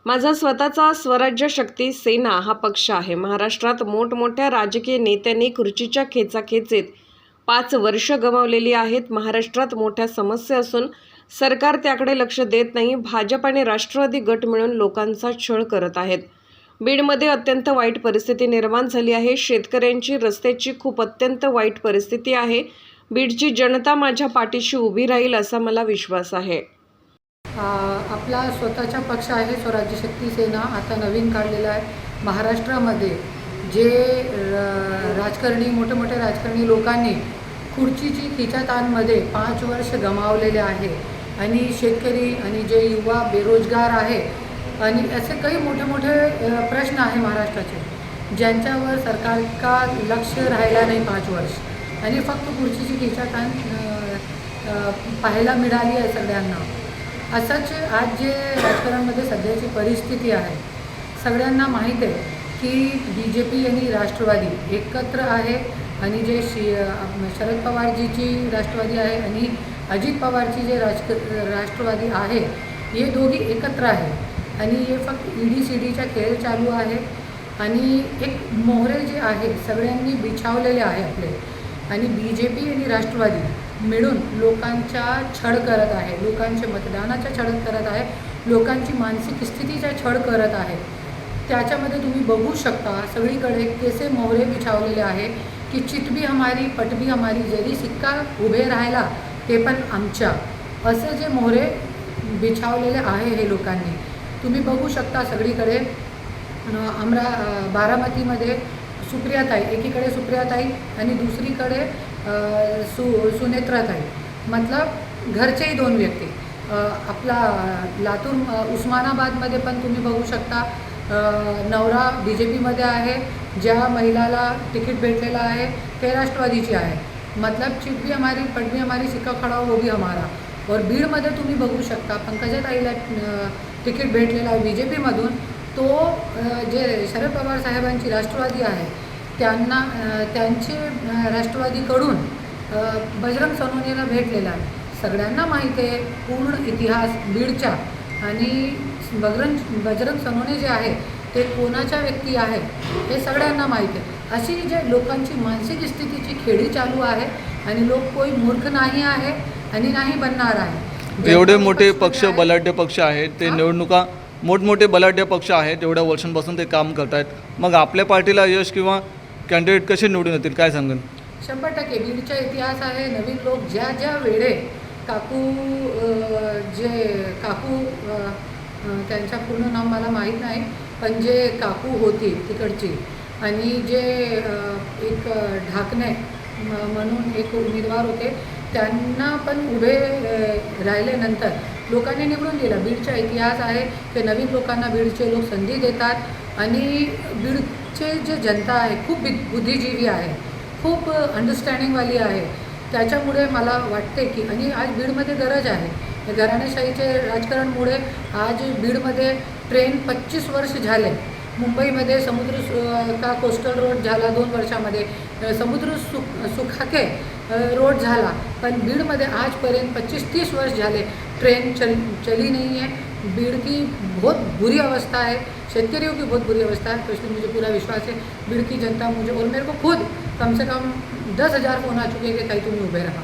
माझा स्वतःचा स्वराज्य शक्ती सेना हा पक्ष आहे. महाराष्ट्रात मोठमोठ्या राजकीय नेत्यांनी खुर्चीच्या खेचाखेचीत 5 वर्ष गमावलेली आहेत. महाराष्ट्रात मोठ्या समस्या असून सरकार त्याकडे लक्ष देत नाही. भाजप आणि राष्ट्रवादी गट मिळून लोकांचा छळ करत आहेत. बीडमध्ये अत्यंत वाईट परिस्थिती निर्माण झाली आहे. शेतकऱ्यांची, रस्त्याची खूप अत्यंत वाईट परिस्थिती आहे. बीडची जनता माझ्या पाठीशी उभी राहील असा मला विश्वास आहे. आपला स्वतःचा पक्ष आहे स्वराज्य शक्ती सेना. आता नवीन काढलेला आहे. महाराष्ट्रामध्ये जे राजकारणी, मोठे मोठे राजकारणी लोकांनी खुर्चीची खिचाताणमध्ये 5 वर्ष गमावलेले आहे आणि शेतकरी आणि जे युवा बेरोजगार आहे आणि असे काही मोठे मोठे प्रश्न आहे महाराष्ट्राचे, ज्यांच्यावर सरकार का लक्ष राहिला नाही 5 वर्ष आणि फक्त खुर्चीची खिचाताण पाहायला मिळाली आहे सगळ्यांना. असंच आज जे राजकारणामध्ये सध्याची परिस्थिती आहे, सगळ्यांना माहीत आहे की BJP आणि राष्ट्रवादी एकत्र आहे आणि जे शरद पवारजीची राष्ट्रवादी आहे आणि अजित पवारची जे राष्ट्रवादी आहे, हे दोघी एकत्र आहे आणि हे फक्त ED-CDचा खेळ चालू आहे आणि एक मोहरे जे आहे सगळ्यांनी बिछावलेले आहे आपले आणि BJP आणि राष्ट्रवादी मिळून लोकांचा छळ करत आहे, लोकांचे मतदानाचा छळ करत आहे, लोकांची मानसिक स्थितीचा छळ करत आहे. त्याच्यामध्ये तुम्ही बघू शकता सगळीकडे कैसे मोहरे बिछावलेले आहे की चित भी हमारी पट भी हमारी, जरी सिक्का उभे राहिला ते पण आमच्या, असं जे मोहरे बिछावलेले आहे हे लोकांनी तुम्ही बघू शकता सगळीकडे. बारामतीमध्ये सुप्रियाताई, एकीकडे सुप्रियाताई आणि दुसरीकडे सुनेत्राताई, मतलब घरचेही 2 व्यक्ती. आपला लातूर उस्मानाबादमध्ये पण तुम्ही बघू शकता नवरा BJPमध्ये आहे, ज्या महिलाला तिकीट भेटलेला आहे ते राष्ट्रवादीची आहे, मतलब चिट भी हमारी पट भी हमारी, सिक्का खडा वो भी हमारा. और बीडमध्ये तुम्ही बघू शकता पंकजाताईला तिकीट भेटलेला आहे BJPमधून. तो जे शरद पवार साहेबांची राष्ट्रवादी आहे त्यांचे राष्ट्रवादीकडून बजरंग सोनवणेला भेटलेला आहे. सगळ्यांना माहिती आहे पूर्ण इतिहास बीडचा आणि बजरंग सोनवणे जे आहे ते कोणाच्या व्यक्ती आहे हे सगळ्यांना माहिती आहे. अशी जे लोकांची मानसिक स्थितीची खेळी चालू आहे आणि लोक कोई मूर्ख नाही आहे आणि नाही बनणार आहे. एवढे मोठे पक्ष, बलाढ्य पक्ष आहेत, ते निवडणुका मोठमोठे बलाढ्य पक्ष आहेत, एवढ्या वर्षांपासून ते काम करत आहेत. मग आपल्या पार्टीला यश किंवा कॅन्डिडेट कसे निवडून येतील, काय सांगेल? 100% बीडचा इतिहास आहे. नवीन लोक ज्या वेळे काकू त्यांचा पूर्ण नाव मला माहीत नाही, पण जे काकू होती तिकडची आणि जे एक ढाकणे म्हणून एक उमेदवार होते, त्यांना पण उभे राहिल्यानंतर लोकांनी निवडून दिला. बीडचा इतिहास आहे की नवीन लोकांना बीडचे लोक संधी देतात आणि बीडचे जे जनता आहे खूप बुद्धिजीवी आहे, खूप अंडरस्टँडिंगवाली आहे. त्याच्यामुळे मला वाटते की आणि आज बीडमध्ये गरज आहे. घराणेशाहीचे राजकारणमुळे आज बीडमध्ये ट्रेन 25 वर्ष झाले. मुंबईमध्ये कोस्टल रोड झाला 2 वर्षामध्ये, समुद्र सुखाके रोड झाला, पण बीडमध्ये आजपर्यंत 25-30 वर्ष झाले ट्रेन चली नहीं है. बीड की बहुत बुरी अवस्था है, शेतकरियों की बहुत बुरी अवस्था है. तो इसलिए मुझे पूरा विश्वास है बीड की जनता मुझे और मेरे को खुद कम से कम 10,000 फोन आ चुके हैं कि ताई तुम उभे रहा.